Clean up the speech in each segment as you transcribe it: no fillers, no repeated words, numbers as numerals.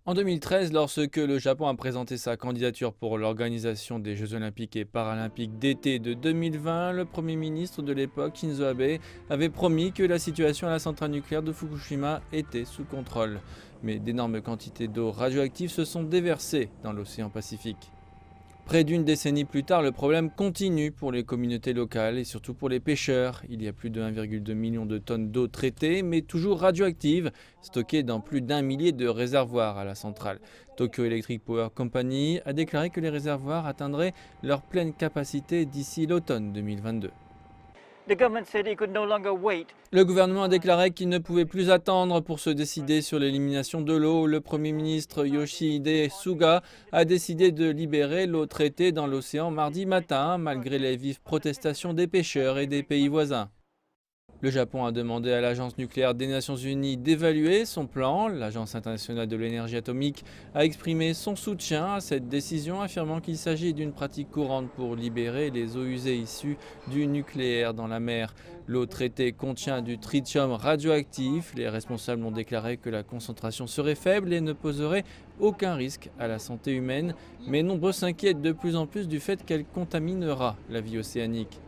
En 2013, lorsque le Japon a présenté sa candidature pour l'organisation des Jeux olympiques et paralympiques d'été de 2020, le Premier ministre de l'époque, Shinzo Abe, avait promis que la situation à la centrale nucléaire de Fukushima était sous contrôle. Mais d'énormes quantités d'eau radioactive se sont déversées dans l'océan Pacifique. Près d'une décennie plus tard, le problème continue pour les communautés locales et surtout pour les pêcheurs. Il y a plus de 1,2 million de tonnes d'eau traitée, mais toujours radioactive, stockée dans plus d'un millier de réservoirs à la centrale. Tokyo Electric Power Company a déclaré que les réservoirs atteindraient leur pleine capacité d'ici l'automne 2022. The government said it could no longer wait. Le gouvernement a déclaré qu'il ne pouvait plus attendre pour se décider sur l'élimination de l'eau. Le Premier ministre Yoshihide Suga a décidé de libérer l'eau traitée dans l'océan mardi matin, malgré les vives protestations des pêcheurs et des pays voisins. Le Japon a demandé à l'Agence nucléaire des Nations Unies d'évaluer son plan. L'Agence internationale de l'énergie atomique a exprimé son soutien à cette décision, affirmant qu'il s'agit d'une pratique courante pour libérer les eaux usées issues du nucléaire dans la mer. L'eau traitée contient du tritium radioactif. Les responsables ont déclaré que la concentration serait faible et ne poserait aucun risque à la santé humaine, mais nombreux s'inquiètent de plus en plus du fait qu'elle contaminera la vie océanique.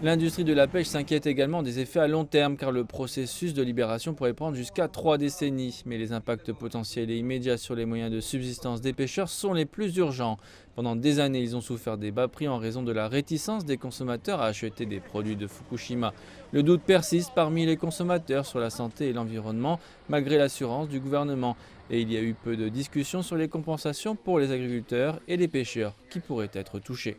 L'industrie de la pêche s'inquiète également des effets à long terme car le processus de libération pourrait prendre jusqu'à 3 décennies. Mais les impacts potentiels et immédiats sur les moyens de subsistance des pêcheurs sont les plus urgents. Pendant des années, ils ont souffert des bas prix en raison de la réticence des consommateurs à acheter des produits de Fukushima. Le doute persiste parmi les consommateurs sur la santé et l'environnement malgré l'assurance du gouvernement. Et il y a eu peu de discussions sur les compensations pour les agriculteurs et les pêcheurs qui pourraient être touchés.